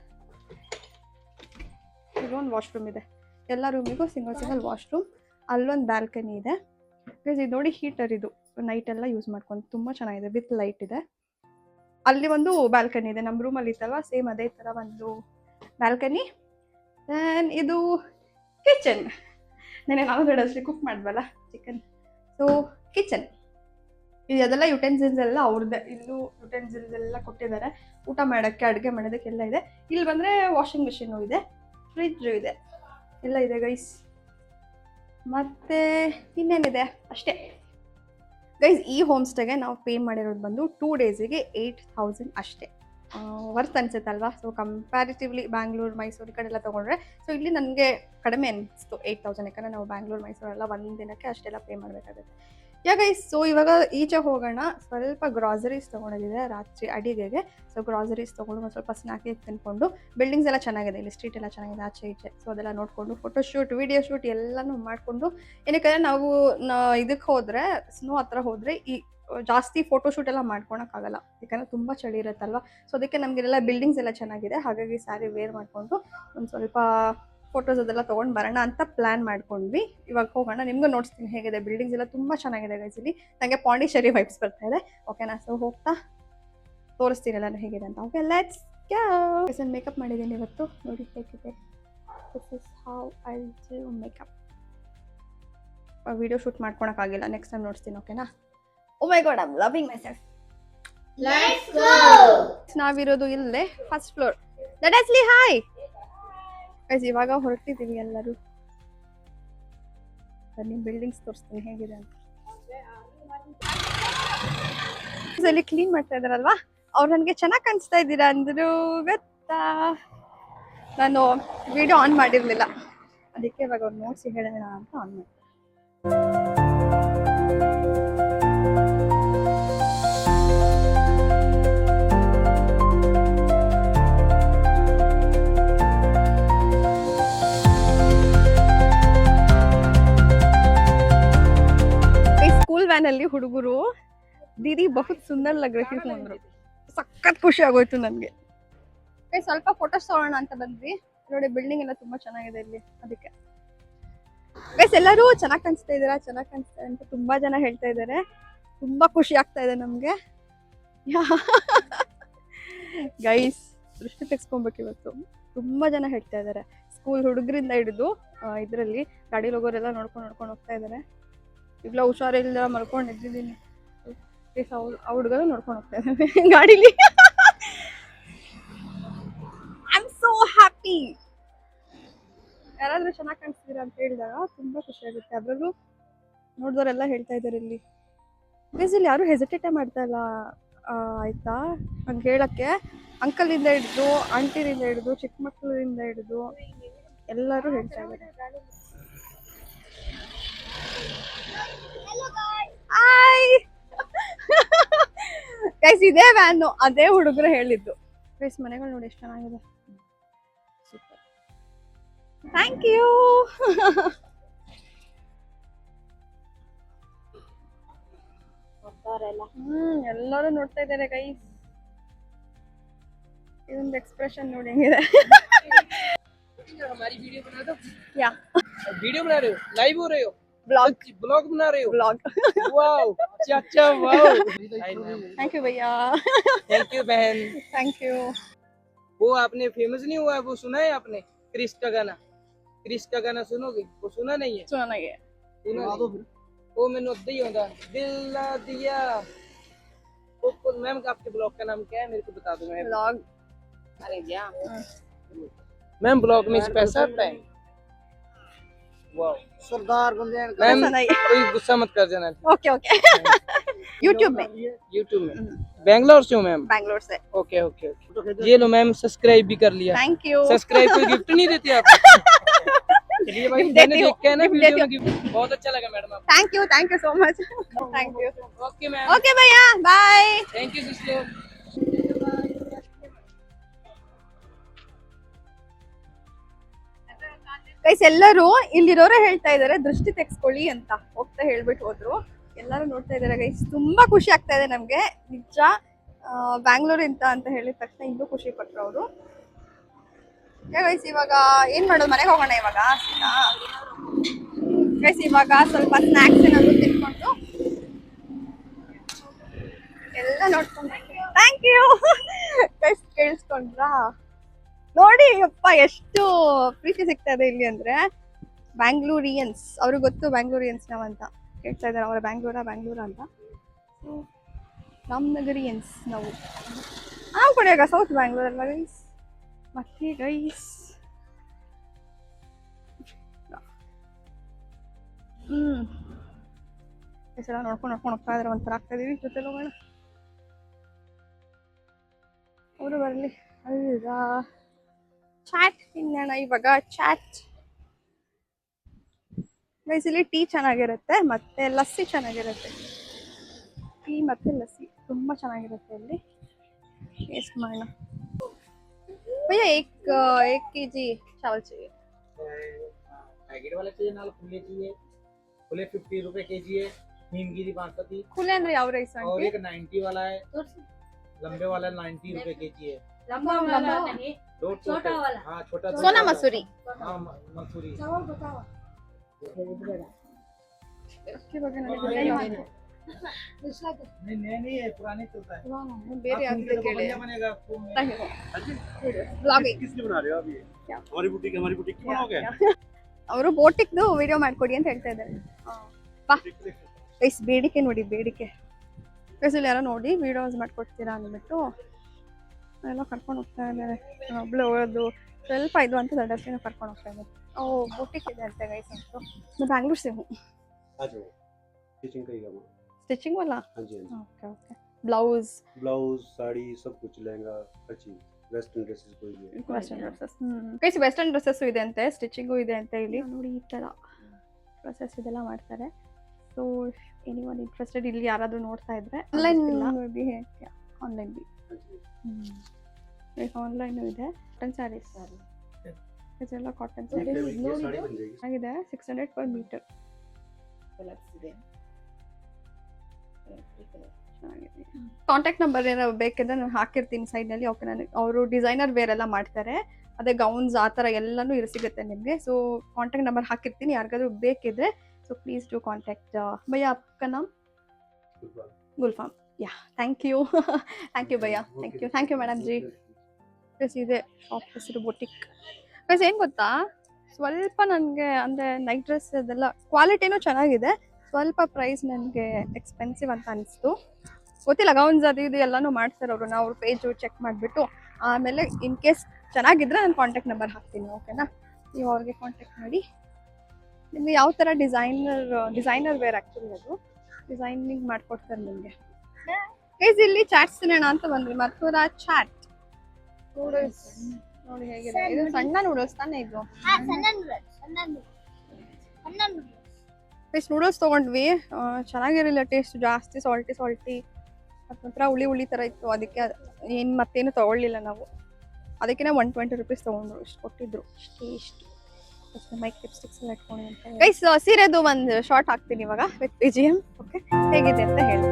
ಇದೊಂದು ವಾಶ್ರೂಮ್ ಇದೆ. ಎಲ್ಲ ರೂಮಿಗೂ ಸಿಂಗಲ್ ವಾಶ್ರೂಮ್. ಅಲ್ಲೊಂದು ಬ್ಯಾಲ್ಕನಿ ಇದೆ. ಇದು ನೋಡಿ ಹೀಟರ್, ಇದು ನೈಟ್ ಎಲ್ಲ ಯೂಸ್ ಮಾಡ್ಕೊಂಡು ತುಂಬ ಚೆನ್ನಾಗಿದೆ, ವಿತ್ ಲೈಟ್ ಇದೆ. ಅಲ್ಲಿ ಒಂದು ಬ್ಯಾಲ್ಕನಿ ಇದೆ, ನಮ್ಮ ರೂಮಲ್ಲಿ ಇತ್ತಲ್ವ ಸೇಮ್ ಅದೇ ಥರ ಒಂದು ಬ್ಯಾಲ್ಕನಿ. ದೆನ್ ಇದು ಕಿಚನ್. ನಾನು ಅಷ್ಟೇ ಕುಕ್ ಮಾಡಿದ್ವಲ್ಲ ಚಿಕನ್. ಸೊ ಕಿಚನ್ ಇದೆಲ್ಲ ಯುಟೆನ್ಸಿಲ್ಸ್ ಎಲ್ಲ ಅವ್ರದ್ದೇ. ಇಲ್ಲೂ ಯುಟೆನ್ಸಿಲ್ಸ್ ಎಲ್ಲ ಕೊಟ್ಟಿದ್ದಾರೆ ಊಟ ಮಾಡೋಕ್ಕೆ, ಅಡುಗೆ ಮಾಡೋದಕ್ಕೆಲ್ಲ ಇದೆ. ಇಲ್ಲಿ ಬಂದರೆ ವಾಷಿಂಗ್ ಮಿಷಿನು ಇದೆ, ಫ್ರಿಜ್ಜು ಇದೆ, ಎಲ್ಲ ಇದೆ ಗೈಸ್. ಮತ್ತು ಇನ್ನೇನಿದೆ ಅಷ್ಟೇ ಗೈಸ್. ಈ ಹೋಮ್ ಸ್ಟೇಗೆ ನಾವು ಪೇ ಮಾಡಿರೋದು ಬಂದು 2 ಡೇಸಿಗೆ 8,000 ಅಷ್ಟೇ. ವರ್ತ್ ಅನ್ಸುತ್ತಲ್ವಾ. ಸೊ ಕಂಪ್ಯಾರಿಟಿವ್ಲಿ ಬ್ಯಾಂಗ್ಳೂರು ಮೈಸೂರು ಈ ಕಡೆ ಎಲ್ಲ ತೊಗೊಂಡ್ರೆ, ಸೊ ಇಲ್ಲಿ ನನಗೆ ಕಡಿಮೆ ಅನಿಸ್ತು 8,000. ಯಾಕಂದರೆ ನಾವು ಬ್ಯಾಂಗ್ಳೂರು ಮೈಸೂರೆಲ್ಲ ಒಂದು ದಿನಕ್ಕೆ ಅಷ್ಟೆಲ್ಲ ಪೇ ಮಾಡಬೇಕಾಗುತ್ತೆ. ಯಾ ಗೈಸ್. ಸೊ ಇವಾಗ ಈಚೆ ಹೋಗೋಣ. ಸ್ವಲ್ಪ ಗ್ರಾಸರೀಸ್ ತೊಗೊಂಡಿದ್ದೆ ರಾತ್ರಿ ಅಡಿಗೆಗೆ. ಸೊ ಗ್ರಾಸರೀಸ್ ತೊಗೊಂಡು ಒಂದು ಸ್ವಲ್ಪ ಸ್ನ್ಯಾಕಿಗೆ ತಿನ್ಕೊಂಡು, ಬಿಲ್ಡಿಂಗ್ಸ್ ಎಲ್ಲ ಚೆನ್ನಾಗಿದೆ ಇಲ್ಲಿ, ಸ್ಟ್ರೀಟ್ ಎಲ್ಲ ಚೆನ್ನಾಗಿದೆ ಆಚೆ ಈಚೆ. ಸೊ ಅದೆಲ್ಲ ನೋಡಿಕೊಂಡು ಫೋಟೋಶೂಟ್, ವಿಡಿಯೋ ಶೂಟ್ ಎಲ್ಲನೂ ಮಾಡಿಕೊಂಡು, ಏನಕ್ಕೆ ನಾವು ಇದಕ್ಕೆ ಹೋದರೆ, ಸ್ನೋ ಹತ್ರ ಹೋದರೆ ಈ ಜಾಸ್ತಿ ಫೋಟೋಶೂಟ್ ಎಲ್ಲ ಮಾಡ್ಕೊಳಕ್ಕಾಗಲ್ಲ, ಯಾಕಂದರೆ ತುಂಬ ಚಳಿ ಇರುತ್ತಲ್ವ. ಸೊ ಅದಕ್ಕೆ ನಮಗೆಲ್ಲ ಬಿಲ್ಡಿಂಗ್ಸ್ ಎಲ್ಲ ಚೆನ್ನಾಗಿದೆ, ಹಾಗಾಗಿ ಸ್ಯಾರಿ ವೇರ್ ಮಾಡಿಕೊಂಡು ಒಂದು ಸ್ವಲ್ಪ ಫೋಟೋಸ್ ಅದೆಲ್ಲ ತೊಗೊಂಡು ಬರೋಣ ಅಂತ ಪ್ಲ್ಯಾನ್ ಮಾಡ್ಕೊಂಡ್ವಿ. ಇವಾಗ ಹೋಗೋಣ, ನಿಮಗೂ ನೋಡ್ಸ್ತೀನಿ ಹೇಗಿದೆ. ಬಿಲ್ಡಿಂಗ್ಸ್ ಎಲ್ಲ ತುಂಬ ಚೆನ್ನಾಗಿದೆ ಗೈಸ್. ಇಲ್ಲಿ ನನಗೆ ಪಾಂಡಿಚೇರಿ ವೈಬ್ಸ್ ಬರ್ತಾ ಇದೆ, ಓಕೆನಾ. ಸೊ ಹೋಗ್ತಾ ತೋರಿಸ್ತೀನಿ ಎಲ್ಲನೂ ಹೇಗಿದೆ ಅಂತ. Okay let's go. ಮೇಕಪ್ ಮಾಡಿದ್ದೀನಿ ಇವತ್ತು, ನೋಡಿ ಹೇಗಿದೆ. This is how I do makeup. Video shoot ಮಾಡ್ಕೊಳಕ್ಕಾಗಿಲ್ಲ, ನೆಕ್ಸ್ಟ್ ಟೈಮ್ ನೋಡ್ತೀನಿ, ಓಕೆನಾ. Oh my god, I am loving myself. Let's go. ನಾವಿರೋದು ಇಲ್ಲೇ ಫಸ್ಟ್ ಫ್ಲೋರ್. ಲೆಟ್ ಅಸ್ ಲಿ ಹಾಯ್ ಗೈಸ್. ಇವಾಗ ಹೊರಟಿದ್ದೀವಿ ಎಲ್ಲರೂ. ಬನ್ನಿ ಬಿಲ್ಡಿಂಗ್ಸ್ ತೋರಿಸ್ತೀನಿ ಹೇಗಿದೆ ಅಂತ. ಅಲ್ಲಿ ಕ್ಲೀನ್ ಮಾಡ್ತಾ ಇದ್ದಾರಲ್ವಾ, ಅವ್ರು ನನಗೆ ಚೆನ್ನಾಗಿ ಕಾಣಿಸ್ತಾ ಇದ್ದೀರಾ ಅಂದರು ಗೊತ್ತಾ. ನಾನು ವಿಡಿಯೋ ಆನ್ ಮಾಡಿರಲಿಲ್ಲ, ಅದಕ್ಕೆ ಇವಾಗ ಅವ್ರು ನೋಡಿಸಿ ಹೇಳೋಣ ಅಂತ ಆನ್ ಮಾಡಿ. ಇಲ್ಲಿ ಹುಡುಗರು ದೀದಿ ಬಹುತ್ ಸುಂದರ್ ಲಗ್ ರಹಿ ಹೂ ಅಂದ್ರು. ಸಖತ್ ಖುಷಿ ಆಗೋಯ್ತು ನನ್ಗೆ. ಸ್ವಲ್ಪ ಫೋಟೋಸ್ ತಗೊಳ್ಳೋಣ ಅಂತ ಬಂದ್ವಿ. ನೋಡಿ ಬಿಲ್ಡಿಂಗ್ ಎಲ್ಲ ತುಂಬಾ ಚೆನ್ನಾಗಿದೆ ಇಲ್ಲಿ, ಅದಕ್ಕೆ ಗೈಸ್ ಎಲ್ಲರೂ ಚೆನ್ನಾಗಿ ಕಾಣಿಸ್ತಾ ಇದ್ದೀರಾ, ಚೆನ್ನಾಗಿ ಕಾಣಿಸ್ತಾ ಅಂತ ತುಂಬಾ ಜನ ಹೇಳ್ತಾ ಇದ್ದಾರೆ. ತುಂಬಾ ಖುಷಿ ಆಗ್ತಾ ಇದೆ ನಮ್ಗೆ. ಗೈಸ್ ದೃಷ್ಟಿ ತೆಗೆಸ್ಕೊಬೇಕು ಇವತ್ತು. ತುಂಬಾ ಜನ ಹೇಳ್ತಾ ಇದ್ದಾರೆ, ಸ್ಕೂಲ್ ಹುಡುಗರಿಂದ ಹಿಡಿದು ಇದರಲ್ಲಿ ಗಾಡಿಲಿ ಹೋಗೋರೆಲ್ಲ ನೋಡ್ಕೊಂಡು ಹೋಗ್ತಾ ಇದ್ದಾರೆ. ಈಗಲ ಹುಷಾರಿಲ್ಲ ಮಲ್ಕೊಂಡು ಎದ್ದಿದ್ದೀನಿ. ಆ ಹುಡುಗರು ನೋಡ್ಕೊಂಡು ಹೋಗ್ತಾ ಇದ್ದಾರೆ ಗಾಡಿಲಿ. I am so happy. ಯಾರಾದ್ರೂ ಚೆನ್ನಾಗಿ ಕಾಣಿಸ್ತೀರಾ ಅಂತ ಹೇಳಿದಾಗ ತುಂಬಾ ಖುಷಿ ಆಗುತ್ತೆ. ಅದ್ರಲ್ಲೂ ನೋಡಿದವರೆಲ್ಲ ಹೇಳ್ತಾ ಇದ್ದಾರೆ ಇಲ್ಲಿ ಇಲ್ಲಿ ಯಾರು ಹೆಸಿಟೇಟೇ ಮಾಡ್ತಾ ಇಲ್ಲ ಆಯ್ತಾ ಹಂಗೆ ಹೇಳಕ್ಕೆ. ಅಂಕಲಿಂದ ಹಿಡಿದು ಆಂಟಿರಿಂದ ಹಿಡಿದು ಚಿಕ್ಕ ಮಕ್ಕಳಿಂದ ಹಿಡಿದು ಎಲ್ಲರೂ ಹೇಳ್ತಾ ಇದ್ದಾರೆ. ಗೈಸ್ ಇದೇ ವ್ಯಾನು, ಅದೇ ಹುಡುಗರು ಹೇಳಿದ್ದು. ಗೈಸ್ ಮನೆಗಳು ನೋಡಿ ಎಷ್ಟು ಚೆನ್ನಾಗಿದೆ. Super, thank you. ಎಲ್ಲರೂ ನೋಡ್ತಾ ಇದ್ದಾರೆ ಗೈಸ್. ಇದೊಂದು ಎಕ್ಸ್ಪ್ರೆಷನ್ ನೋಡಿ ಹೆಂಗಿದೆ. हमारी वीडियो बना दो। या वीडियो बना रहे हो, लाइव हो रहे हो, ब्लॉग बना रहे हो, ब्लॉग। वाओ अच्छा वाओ। थैंक यू भैया। थैंक यू बहन। Thank you. वो आपने फेमस नहीं हुआ, वो सुना है आपने क्रिस का गाना? क्रिस का गाना सुनोगे? वो सुना नहीं है? सुना नहीं है। सुना दो फिर। वो मैंने उद्दे ही होता दिल ना दिया। वो मैम आपके ब्लॉग का नाम क्या है मेरे को बता दो। मैं ब्लॉग अरे क्या मैम ब्लॉग में पैसा आता है? वाओ सरदार बंदे मैम, कोई गुस्सा मत कर जाना। Okay okay. यूट्यूब में बैंगलोर से हूँ मैम। बैंगलोर से। Okay okay okay. ये लो मैम, सब्सक्राइब भी कर लिया। Thank you. सब्सक्राइब कोई गिफ्ट नहीं देते आप? चलिए भाई मैंने देखा है ना वीडियो में गिफ्ट, बहुत अच्छा लगा मैडम आप। Thank you so much. Thank you. Okay ma'am. Okay भैया bye. Thank you sister. Guys ಎಲ್ಲರೂ ಇಲ್ಲಿರೋರೇ ಹೇಳ್ತಾ ಇದಾರೆ ದೃಷ್ಟಿ ತೆಗೆಸ್ಕೊಳ್ಳಿ ಅಂತ ಹೋಗ್ತಾ ಹೇಳ್ಬಿಟ್ಟು ಹೋದ್ರು. ಎಲ್ಲರೂ ನೋಡ್ತಾ ಇದಾರೆ ಗೈಸ್. ತುಂಬಾ ಖುಷಿ ಆಗ್ತಾ ಇದೆ ನಮ್ಗೆ ನಿಜ. ಬ್ಯಾಂಗ್ಳೂರ್ ಅಂತ ಹೇಳಿದ ತಕ್ಷಣ ಇನ್ನೂ ಖುಷಿ ಪಟ್ರು ಅವರು. ಗೈಸ್ ಇವಾಗ ಏನ್ ಮಾಡೋದು, ಮನೆಗೆ ಹೋಗೋಣ ಇವಾಗ. ಗೈಸ್ ಇವಾಗ ಸ್ವಲ್ಪ ಸ್ನಾಕ್ಸ್ ಏನಾದ್ರು ತಿನ್ಕೊಂಡು ಎಲ್ಲ ನೋಡ್ಕೊಂಡು ಥ್ಯಾಂಕ್ ಯು ಗೈಸ್. ಕೇಳಿಸ್ಕೊಂಡ್ರಾ ನೋಡಿ ಅಪ್ಪ ಎಷ್ಟು ಪ್ರೀತಿ ಸಿಗ್ತಾ ಇದೆ ಇಲ್ಲಿ ಅಂದ್ರೆ. ಬ್ಯಾಂಗ್ಳೂರಿಯನ್ಸ್ ಅವ್ರಿಗೆ ಗೊತ್ತು ಬ್ಯಾಂಗ್ಳೂರಿಯನ್ಸ್ ನಾವಂತ ಹೇಳ್ತಾ ಇದ್ದಾರೆ. ಅವರ ಬ್ಯಾಂಗ್ಳೂರ ಅಂತ. ರಾಮನಗರಿಯನ್ಸ್ ನಾವು ಕೂಡ ಸೌತ್ ಬ್ಯಾಂಗ್ಳೂರ್ ಅಲ್ಲ ಗೈಸ್. ಮತ್ತೆ ಗೈಸ್ ಎಲ್ಲ ನೋಡ್ಕೊಂಡು ಹೋಗ್ತಾ ಇದಾರೆ. ಒಂಥರ ಆಗ್ತಾ ಇದೀವಿ ಜೊತೆ ಹೋಗೋಣ. ಅವರು ಬರಲಿ. ಅಲ್ವಾ ಚಾಟ್ ತಿನ್ನೋಣ ಇವಾಗ. ಚಾಟ್ ಗೈಸ್ ಇಲ್ಲಿ ಟೀ ಚೆನ್ನಾಗಿರುತ್ತೆ ಮತ್ತೆ ಲಸ್ಸಿ ಚೆನ್ನಾಗಿರುತ್ತೆ. ಟೀ ಮತ್ತೆ ಲಸ್ಸಿ ತುಂಬಾ ಚೆನ್ನಾಗಿರುತ್ತೆ ಇಲ್ಲಿ. ಟೇಸ್ಟ್ ಮಾಡೋಣ. भैया एक kg चावल चाहिए। पैकेट वाले चाहिए ना खुले चाहिए? खुले 50 रुपए केजी है। नीमगिरी बासमती खुले ಅಂದ್ರೆ ಯಾವ ರೈಸ್ और ಆಂಟಿ? एक 90 वाला है, लंबे वाला 90 रुपए केजी है। लंबा वाला नहीं, दो छोटा वाला। हाँ छोटा सोना मसूरी। हाँ मसूरी। चावल बताओ। इसके ಬಗ್ಗೆ ನನಗೆ ಗೊತ್ತಿಲ್ಲ. नहीं है, पुराने चलता है। ಬೇರೆ ಯಾವ್ದು ಕೇಳಿ बढ़िया बनेगा आपको। ಬ್ಲಾಗಿಂಗ್ किसकी बना रहे हो आप? ये क्या? हमारी बुटीक की बनाओगे? ಅವರು ಬೋಟಿಕ್ದು ವಿಡಿಯೋ ಮಾಡ್ಕೊಡಿ ಅಂತ ಹೇಳ್ತಾ ಇದ್ದಾರೆ. ಬಾ ಗೈಸ್ ಬೇಡಿಕೆ ನೋಡಿ ಬೇಡಿಕೆ. ಗೈಸ್ ಇಲ್ಲಿ ಯಾರೋ ನೋಡಿ ವಿಡಿಯೋಸ್ ಮಾಡ್ಕೊಡ್ತೀರಾ ಅಂದ್ಬಿಟ್ಟು ಎಲ್ಲ ಕರ್ಕೊಂಡು ಹೋಗ್ತಾ ಇದ್ದಾರೆ. ಒಬ್ಳು ಹೋಗೋದು ಸ್ವಲ್ಪ ಇದು ಅಂತ ದೊಡ್ಡಸ್ತಿನ ಕರ್ಕೊಂಡು ಹೋಗ್ತಾ ಇದ್ದಾರೆ. ಬೋಟಿಕ್ ಇದೆ ಅಂತ ಗೈಸ್ ಅಂತೂ. मैं बैंगलोर से हूँ। आ जाओ, स्टिचिंग करेगा वो। स्टिचिंग वाला? हाँ जी हाँ जी। Okay okay. Blouse blouse sari सब कुछ, लहंगा हर चीज, वेस्टर्न ड्रेसेस कोई भी है। Western dresses. Guys western dresses ಇದೆ ಅಂತೆ, ಸ್ಟಿಚಿಂಗು ಇದೆ ಅಂತ ಇಲ್ಲಿ ನೋಡಿ. ಈ ಥರ ಪ್ರೊಸೆಸ್ ಇದೆಲ್ಲ ಮಾಡ್ತಾರೆ. ಸೊ ಎನಿವನ್ ಇಂಟ್ರೆಸ್ಟೆಡ್ ಇಲ್ಲಿ ಯಾರಾದರೂ ನೋಡ್ತಾ ಇದ್ರೆ ಆನ್ಲೈನ್ ಆನ್ಲೈನ್ ಬಿ ಆನ್ಲೈನು ಇದೆ. ಕಾಟನ್ ಸ್ಯಾರೀಸ್ ಇದೆಲ್ಲ ಕಾಟನ್ ये ಸ್ಯಾರೀಸ್ साड़ी बन जाएगी। ಆಗಿದೆ 600 per ಮೀಟರ್. ಕಾಂಟ್ಯಾಕ್ಟ್ ನಂಬರ್ ಏನಾದ್ರು ಬೇಕಿದ್ರೆ ನಾನು ಹಾಕಿರ್ತೀನಿ ಸೈಡ್ನಲ್ಲಿ. ಓಕೆ, ನನಗೆ ಅವರು ಡಿಸೈನರ್ ವೇರ್ ಎಲ್ಲ ಮಾಡ್ತಾರೆ, ಅದೇ ಗೌನ್ಸ್ ಆ ಥರ ಎಲ್ಲನೂ ಸಿಗುತ್ತೆ ನಿಮಗೆ. ಸೊ ಕಾಂಟ್ಯಾಕ್ಟ್ ನಂಬರ್ ಹಾಕಿರ್ತೀನಿ, ಯಾರಿಗಾದ್ರೂ ಬೇಕಿದ್ರೆ ಸೊ ಪ್ಲೀಸ್ ಡೂ ಕಾಂಟ್ಯಾಕ್ಟ್. ಭಯ್ಯ आपका नाम? Gulfam. Yeah, thank you thank you ಭಯ್ಯ, thank you madam ji. Plus ಇದೆ ಶಾಪ್ ಹೆಸರು ಬೊಟಿಕ್. ಪ್ಲಸ್ ಏನು ಗೊತ್ತಾ, ಸ್ವಲ್ಪ ನನಗೆ ಅಂದರೆ ನೈಟ್ ಡ್ರೆಸ್ ಅದೆಲ್ಲ ಕ್ವಾಲಿಟಿನೂ ಚೆನ್ನಾಗಿದೆ, ಸ್ವಲ್ಪ ಪ್ರೈಸ್ ನನಗೆ ಎಕ್ಸ್ಪೆನ್ಸಿವ್ ಅಂತ ಅನಿಸ್ತು. ಗೊತ್ತಿಲ್ಲ, ಗೌನ್ಸ್ ಅದು ಇದು ಎಲ್ಲನೂ ಮಾಡ್ತಾರೆ ಅವರು. ನಾವು ಅವ್ರ ಪೇಜು ಚೆಕ್ ಮಾಡಿಬಿಟ್ಟು ಆಮೇಲೆ ಇನ್ ಕೇಸ್ ಚೆನ್ನಾಗಿದ್ರೆ ನಾನು ಕಾಂಟ್ಯಾಕ್ಟ್ ನಂಬರ್ ಹಾಕ್ತೀನಿ. ಓಕೆನಾ, ನೀವು ಅವ್ರಿಗೆ ಕಾಂಟ್ಯಾಕ್ಟ್ ಮಾಡಿ. ನಿಮಗೆ ಯಾವ ಥರ ಡಿಸೈನರ್ ವೇರ್ ಆ್ಯಕ್ಚುಲಿ ಅದು ಡಿಸೈನಿಂಗ್ ಮಾಡಿಕೊಡ್ತಾರೆ ನಿಮಗೆ. ಗೈಸ್ ಇಲ್ಲಿ ಚಾಟ್ಸ್ ತಿನ್ನೋಣ ಅಂತ ಬಂದ್ವಿ, ಮಥುರಾ ಚಾಟ್ ನೂಡಲ್ಸ್. ನೋಡಿ ಹೇಗಿದೆ, ಇದು ಸಣ್ಣ ನೂಡಲ್ಸ್ ತಾನೇ ಇದು. ಬೇಸ್ ನೂಡಲ್ಸ್ ತೊಗೊಂಡ್ವಿ, ಚೆನ್ನಾಗಿರಲಿಲ್ಲ ಟೇಸ್ಟ್, ಜಾಸ್ತಿ ಸಾಲ್ಟಿ ಮಾತ್ರ ಹುಳಿ ಥರ ಇತ್ತು. ಅದಕ್ಕೆ ಏನು ಮತ್ತೇನು ತೊಗೊಳ್ಳಿಲ್ಲ ನಾವು, ಅದಕ್ಕೆ 120 ರೂಪೀಸ್ ತೊಗೊಂಡ್ರು, ಇಷ್ಟು ಕೊಟ್ಟಿದ್ರು. ಇಷ್ಟು ಮೈಕ್ ಲಿಪ್ಸ್ಟಿಕ್ಸ್ ಎಲ್ಲ ಇಟ್ಕೊಂಡು ಅಂತ ಗೈಸ್. ಸೀರೆದು ಒಂದು ಶಾರ್ಟ್ ಹಾಕ್ತೀನಿ ಇವಾಗ ವಿತ್ BGM. ಓಕೆ, ಹೇಗಿದೆ ಅಂತ ಹೇಳಿ.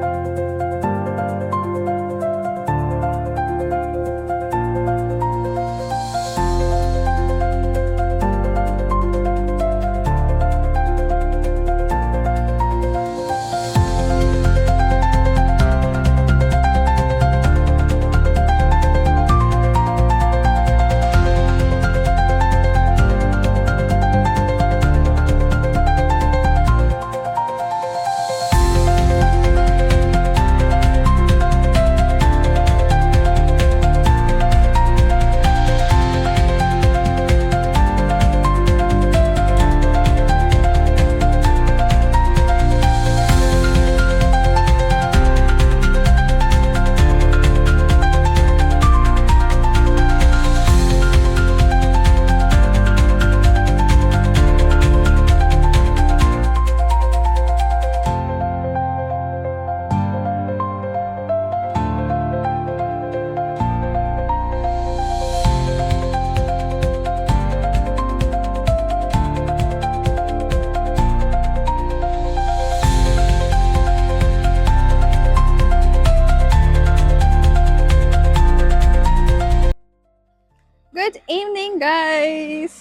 Good evening guys.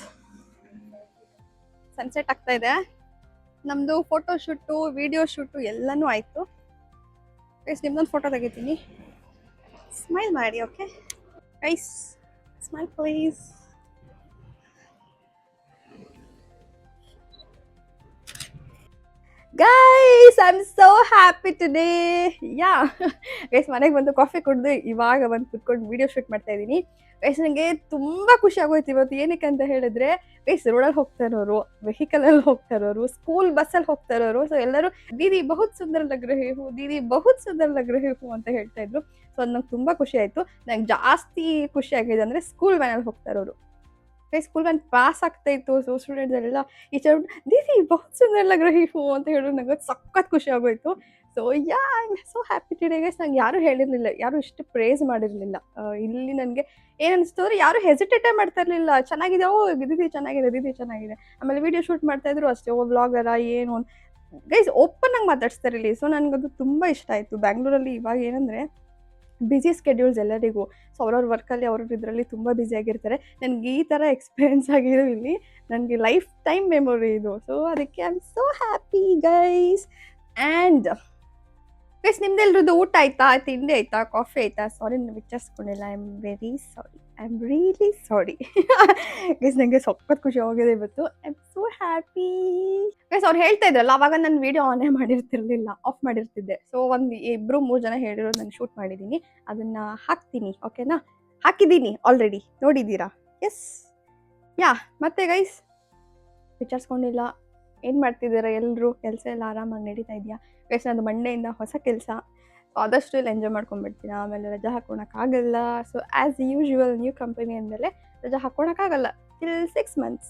ಸನ್ಸೆಟ್ ಆಗ್ತಾ ಇದೆ. ನಮ್ಮದು ಫೋಟೋ ಶೂಟು ವಿಡಿಯೋ ಶೂಟು ಎಲ್ಲನೂ ಆಯಿತು. ಗೈಸ್ ನಿಮ್ದೊಂದು ಫೋಟೋ ತೆಗಿತೀನಿ, ಸ್ಮೈಲ್ ಮಾಡಿ. Okay guys, smile please. Guys I am so happy today. Yeah guys, ಮನೆಗೆ ಬಂದು ಕಾಫಿ ಕುಡಿದು ಇವಾಗ ಬಂದು ಕುತ್ಕೊಂಡು ವಿಡಿಯೋ ಶೂಟ್ ಮಾಡ್ತಾ ಇದ್ದೀನಿ. ಗೈಸ್ ನನಗೆ ತುಂಬ ಖುಷಿ ಆಗೋಯ್ತು ಇವತ್ತು. ಏನಕ್ಕೆ ಅಂತ ಹೇಳಿದ್ರೆ ಗೈಸ್ ರೋಡಲ್ಲಿ ಹೋಗ್ತಾ ಇರೋರು, ವೆಹಿಕಲಲ್ಲಿ ಹೋಗ್ತಾ ಇರೋರು, ಸ್ಕೂಲ್ ಬಸ್ಸಲ್ಲಿ ಹೋಗ್ತಾ ಇರೋರು, ಸೊ ಎಲ್ಲರೂ ದೀದಿ ಬಹುತ್ ಸುಂದರ ಲಗ್ ರಹೆ ಹೂ, ದೀದಿ ಬಹುತ್ ಸುಂದರ ಲಗ್ ರಹೆ ಹೂ ಅಂತ ಹೇಳ್ತಾ ಇದ್ರು. ಸೊ ಅದು ನಂಗೆ ತುಂಬ ಖುಷಿ ಆಯಿತು. ನಂಗೆ ಜಾಸ್ತಿ ಖುಷಿ ಆಗಿದೆ ಅಂದರೆ ಸ್ಕೂಲ್ ವ್ಯಾನಲ್ಲಿ ಹೋಗ್ತಾ ಇರೋರು. ಸ್ಕೂಲ್ ವ್ಯಾನ್ ಪಾಸ್ ಆಗ್ತಾ ಇತ್ತು. ಸೊ ಸ್ಟೂಡೆಂಟ್ಸ್ ಎಲ್ಲ ಈಚೆ ದೀದಿ ಬಹುತ್ ಸುಂದರ ಲಗ್ ರಹಿ ಹೂ ಅಂತ ಹೇಳಿದ್ರು. ನಂಗೆ ಸಖತ್ ಖುಷಿ ಆಗೋಯ್ತು. So yeah I am so happy today guys. ನಂಗೆ ಯಾರೂ ಹೇಳಿರಲಿಲ್ಲ, ಯಾರೂ ಇಷ್ಟು ಪ್ರೇಸ್ ಮಾಡಿರಲಿಲ್ಲ. ಇಲ್ಲಿ ನನಗೆ ಏನು ಅನಿಸ್ತು ಅಂದರೆ ಯಾರೂ ಹೆಸಿಟೇಟೇ ಮಾಡ್ತಾ ಇರಲಿಲ್ಲ. ಚೆನ್ನಾಗಿದೆ, ಓ ದೀದಿ ಚೆನ್ನಾಗಿದೆ, ದೀದಿ ಚೆನ್ನಾಗಿದೆ. ಆಮೇಲೆ ವೀಡಿಯೋ ಶೂಟ್ ಮಾಡ್ತಾಯಿದ್ರು ಅಷ್ಟೇ, ಓ ವ್ಲಾಗರ ಏನು ಗೈಸ್ ಓಪನ್ ಆಗಿ ಮಾತಾಡ್ಸ್ತಾರೆ ಇಲ್ಲಿ. ಸೊ ನನಗದು ತುಂಬ ಇಷ್ಟ ಆಯಿತು. ಬ್ಯಾಂಗ್ಳೂರಲ್ಲಿ ಇವಾಗ ಏನಂದರೆ ಬ್ಯುಸಿ ಸ್ಕೆಡ್ಯೂಲ್ಸ್ ಎಲ್ಲರಿಗೂ. ಸೊ ಅವ್ರವ್ರ ವರ್ಕಲ್ಲಿ ಅವ್ರವ್ರ ಇದರಲ್ಲಿ ತುಂಬ ಬ್ಯುಸಿಯಾಗಿರ್ತಾರೆ. ನನಗೆ ಈ ಥರ ಎಕ್ಸ್ಪೀರಿಯೆನ್ಸ್ ಆಗಿರೋ ಇಲ್ಲಿ ನನಗೆ ಲೈಫ್ ಟೈಮ್ ಮೆಮೊರಿ ಇದು. ಸೊ ಅದಕ್ಕೆ I am so happy guys. And guys ನಿಮ್ದೆಲ್ರದ್ದು ಊಟ ಆಯಿತಾ, ತಿಂಡಿ ಆಯಿತಾ, ಕಾಫಿ ಆಯಿತಾ? ಸಾರಿ ನಾನು ವಿಚಾರಿಸ್ಕೊಂಡಿಲ್ಲ, I am very sorry, I am really sorry guys. ನನಗೆ ಸಖತ್ ಖುಷಿ ಹೋಗಿದೆ ಇವತ್ತು. I am so happy guys. ಅವ್ರು ಹೇಳ್ತಾ ಇದ್ರಲ್ಲ, ಅವಾಗ ನಾನು ವೀಡಿಯೋ ಆನೇ ಮಾಡಿರ್ತಿರ್ಲಿಲ್ಲ, ಆಫ್ ಮಾಡಿರ್ತಿದ್ದೆ. ಸೊ ಒಂದು 2-3 ಜನ ಹೇಳಿರೋದು ನಾನು ಶೂಟ್ ಮಾಡಿದ್ದೀನಿ, ಅದನ್ನು ಹಾಕ್ತೀನಿ. ಓಕೆನಾ, ಹಾಕಿದ್ದೀನಿ ಆಲ್ರೆಡಿ, ನೋಡಿದ್ದೀರಾ? Yes yeah. ಮತ್ತೆ ಗೈಸ್ ವಿಚಾರಿಸ್ಕೊಂಡಿಲ್ಲ, ಏನು ಮಾಡ್ತಿದ್ದೀರಾ ಎಲ್ಲರೂ? ಕೆಲಸ ಎಲ್ಲ ಆರಾಮಾಗಿ ನಡೀತಾ ಇದೆಯಾ ಗೈಸ್? ನಂದು ಮಂಡೆಯಿಂದ ಹೊಸ ಕೆಲಸ, ಸೊ ಆದಷ್ಟು ಇಲ್ಲಿ ಎಂಜಾಯ್ ಮಾಡ್ಕೊಂಡ್ಬಿಡ್ತೀನಿ. ಆಮೇಲೆ ರಜಾ ಹಾಕ್ಕೊಳಕ್ಕಾಗಲ್ಲ. So as usual new company ಅಂದಮೇಲೆ ರಜಾ ಹಾಕ್ಕೊಳಕ್ಕಾಗಲ್ಲ ಟಿಲ್ 6 months.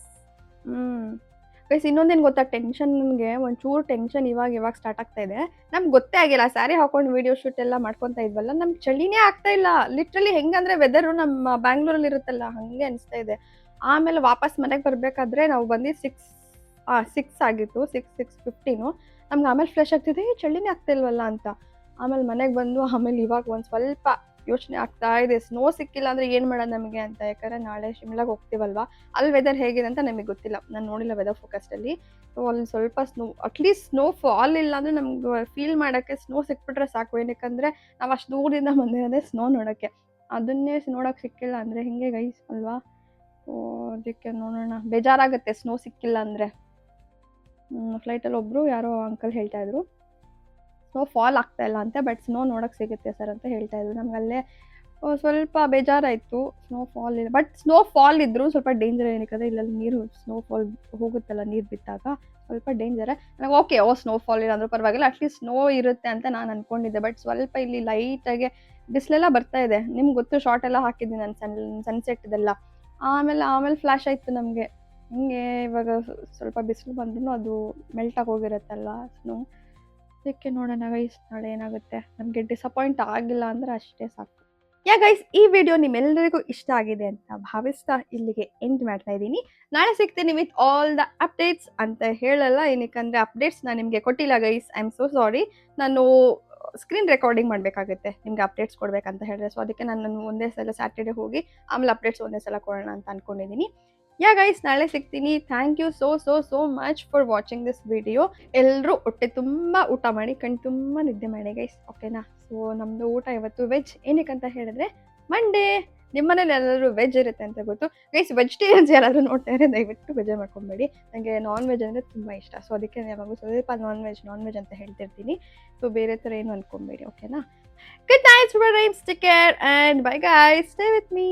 ಗೈಸ್ ಇನ್ನೊಂದೇನು ಗೊತ್ತಾ ಟೆನ್ಷನ್, ನನಗೆ ಒಂಚೂರು ಟೆನ್ಷನ್ ಇವಾಗ ಸ್ಟಾರ್ಟ್ ಆಗ್ತಾ ಇದೆ. ನಮ್ಗೆ ಗೊತ್ತೇ ಆಗಿಲ್ಲ, ಸ್ಯಾರಿ ಹಾಕೊಂಡು ವೀಡಿಯೋ ಶೂಟ್ ಎಲ್ಲ ಮಾಡ್ಕೊತಾ ಇದ್ವಲ್ಲ, ನಮ್ಗೆ ಚಳಿನೇ ಆಗ್ತಾ ಇಲ್ಲ. ಲಿಟ್ರಲಿ ಹೆಂಗಂದರೆ ವೆದರು ನಮ್ಮ ಬ್ಯಾಂಗ್ಳೂರಲ್ಲಿ ಇರುತ್ತಲ್ಲ ಹಾಗೆ ಅನಿಸ್ತಾ ಇದೆ. ಆಮೇಲೆ ವಾಪಸ್ ಮನೆಗೆ ಬರಬೇಕಾದ್ರೆ ನಾವು ಬಂದು 6 ಆಗಿತ್ತು, 6:15. ನಮ್ಗೆ ಆಮೇಲೆ ಫ್ರೆಶ್ ಆಗ್ತಿದೆ, ಚಳಿನೇ ಆಗ್ತಾ ಇಲ್ವಲ್ಲ ಅಂತ. ಆಮೇಲೆ ಮನೆಗೆ ಬಂದು ಆಮೇಲೆ ಇವಾಗ ಒಂದು ಸ್ವಲ್ಪ ಯೋಚನೆ ಆಗ್ತಾ ಇದೆ, ಸ್ನೋ ಸಿಕ್ಕಿಲ್ಲ ಅಂದರೆ ಏನು ಮಾಡೋದು ನಮಗೆ ಅಂತ. ಯಾಕಂದರೆ ನಾಳೆ ಶಿಮ್ಲಾಗೆ ಹೋಗ್ತೀವಲ್ವಾ, ಅಲ್ಲಿ ವೆದರ್ ಹೇಗಿದೆ ಅಂತ ನಮಗೆ ಗೊತ್ತಿಲ್ಲ, ನಾನು ನೋಡಿಲ್ಲ ವೆದರ್ ಫೋಕಸ್ಟಲ್ಲಿ. ಸೊ ಅಲ್ಲಿ ಸ್ವಲ್ಪ ಅಟ್ಲೀಸ್ಟ್ ಸ್ನೋ ಫಾಲ್ ಇಲ್ಲ ಅಂದರೆ ನಮ್ಗೆ ಫೀಲ್ ಮಾಡೋಕ್ಕೆ ಸ್ನೋ ಸಿಕ್ಬಿಟ್ರೆ ಸಾಕು. ಏನಕ್ಕಂದರೆ ನಾವು ಅಷ್ಟು ದೂರದಿಂದ ಬಂದಿರೋದೇ ಸ್ನೋ ನೋಡೋಕ್ಕೆ, ಅದನ್ನೇ ನೋಡೋಕ್ಕೆ ಸಿಕ್ಕಿಲ್ಲ ಅಂದರೆ ಹಿಂಗೆ ಗೈಸ್ ಅಲ್ವಾ. ಸೊ ಅದಕ್ಕೆ ನೋಡೋಣ, ಬೇಜಾರಾಗುತ್ತೆ ಸ್ನೋ ಸಿಕ್ಕಿಲ್ಲ ಅಂದರೆ. ಫ್ಲೈಟಲ್ಲಿ ಒಬ್ಬರು ಯಾರೋ ಅಂಕಲ್ ಹೇಳ್ತಾಯಿದ್ರು ಸ್ನೋ ಫಾಲ್ ಆಗ್ತಾ ಇಲ್ಲ ಅಂತೆ, ಬಟ್ ಸ್ನೋ ನೋಡೋಕ್ಕೆ ಸಿಗುತ್ತೆ ಸರ್ ಅಂತ ಹೇಳ್ತಾಯಿದ್ರು. ನಮ್ಗೆ ಅಲ್ಲೇ ಸ್ವಲ್ಪ ಬೇಜಾರಾಯಿತು, ಸ್ನೋ ಫಾಲ್ ಇಲ್ಲ. ಬಟ್ ಸ್ನೋ ಫಾಲ್ ಇದ್ದರೂ ಸ್ವಲ್ಪ ಡೇಂಜರ್, ಏನಕ್ಕೆ ಇಲ್ಲಲ್ಲಿ ನೀರು ಸ್ನೋ ಫಾಲ್ ಹೋಗುತ್ತಲ್ಲ ನೀರು ಬಿದ್ದಾಗ, ಸ್ವಲ್ಪ ಡೇಂಜರೇ. ನನಗೆ ಓಕೆ ಸ್ನೋ ಫಾಲ್ ಇಲ್ಲ ಅಂದರೂ ಪರವಾಗಿಲ್ಲ, ಅಟ್ಲೀಸ್ಟ್ ಸ್ನೋ ಇರುತ್ತೆ ಅಂತ ನಾನು ಅಂದ್ಕೊಂಡಿದ್ದೆ. ಬಟ್ ಸ್ವಲ್ಪ ಇಲ್ಲಿ ಲೈಟಾಗಿ ಬಿಸಿಲೆಲ್ಲ ಬರ್ತಾ ಇದೆ, ನಿಮ್ಗೆ ಗೊತ್ತು ಶಾರ್ಟ್ ಎಲ್ಲ ಹಾಕಿದ್ದೀನಿ ನಾನು ಸನ್ಸೆಟ್ದೆಲ್ಲ. ಆಮೇಲೆ ಫ್ಲ್ಯಾಶ್ ಆಯಿತು ನಮಗೆ. ಹಿಂಗೆ ಇವಾಗ ಸ್ವಲ್ಪ ಬಿಸಿಲು ಬಂದ್ರೂ ಅದು ಮೆಲ್ಟಾಗಿ ಹೋಗಿರುತ್ತಲ್ಲ ಸ್ನೋ. ಅದಕ್ಕೆ ನೋಡೋಣ ಗೈಸ್ ನಾಳೆ ಏನಾಗುತ್ತೆ. ನಮಗೆ ಡಿಸಪಾಯಿಂಟ್ ಆಗಿಲ್ಲ ಅಂದರೆ ಅಷ್ಟೇ ಸಾಕು. ಗೈಸ್ ಈ ವಿಡಿಯೋ ನಿಮ್ಮೆಲ್ಲರಿಗೂ ಇಷ್ಟ ಆಗಿದೆ ಅಂತ ಭಾವಿಸ್ತಾ ಇಲ್ಲಿಗೆ ಎಂಡ್ ಮಾಡ್ತಾ ಇದ್ದೀನಿ. ನಾಳೆ ಸಿಗ್ತೀನಿ ವಿತ್ ಆಲ್ ದ ಅಪ್ಡೇಟ್ಸ್ ಅಂತ ಹೇಳಲ್ಲ, ಏನಕ್ಕಂದರೆ ಅಪ್ಡೇಟ್ಸ್ ನಾನು ನಿಮಗೆ ಕೊಟ್ಟಿಲ್ಲ guys, I am so sorry. ನಾನು ಸ್ಕ್ರೀನ್ ರೆಕಾರ್ಡಿಂಗ್ ಮಾಡಬೇಕಾಗುತ್ತೆ ನಿಮಗೆ ಅಪ್ಡೇಟ್ಸ್ ಕೊಡಬೇಕಂತ ಹೇಳಿದ್ರೆ. ಸೊ ಅದಕ್ಕೆ ನಾನು ಒಂದೇ ಸಲ ಸ್ಯಾಟರ್ಡೆ ಹೋಗಿ ಆಮೇಲೆ ಅಪ್ಡೇಟ್ಸ್ ಒಂದೇ ಸಲ ಕೊಡೋಣ ಅಂತ ಅಂದ್ಕೊಂಡಿದ್ದೀನಿ. ಗೈಸ್ ನಾಳೆ ಸಿಗ್ತೀನಿ. Thank you so much for watching this video. ಎಲ್ಲರೂ ಹೊಟ್ಟೆ ತುಂಬ ಊಟ ಮಾಡಿ ಕಣ್ಣು ತುಂಬ ನಿದ್ದೆ ಮಾಡಿ ಗೈಸ್, ಓಕೆನಾ. ಸೊ ನಮ್ಮದು ಊಟ ಇವತ್ತು ವೆಜ್, ಏನಕ್ಕಂತ ಹೇಳಿದ್ರೆ ಮಂಡೇ. ನಿಮ್ಮ ಮನೇಲಿ ಎಲ್ಲರೂ ವೆಜ್ ಇರುತ್ತೆ ಅಂತ ಗೊತ್ತು ಗೈಸ್. ವೆಜಿಟೇರಿಯನ್ಸ್ ಯಾರಾದರೂ ನೋಡ್ತಾ ಇದ್ರೆ ದಯವಿಟ್ಟು ಬೇಜಾರು ಮಾಡ್ಕೊಬೇಡಿ, ನನಗೆ ನಾನ್ ವೆಜ್ ಅಂದರೆ ತುಂಬ ಇಷ್ಟ. ಸೊ ಅದಕ್ಕೆ ಯಾವಾಗೂ ಸ್ವಲ್ಪ ನಾನ್ ವೆಜ್ ಅಂತ ಹೇಳ್ತಿರ್ತೀನಿ. ಸೊ ಬೇರೆ ಥರ ಏನು ಅಂದ್ಕೊಬೇಡಿ, ಓಕೆನಾ. Good night, take care and bye guys, stay with me.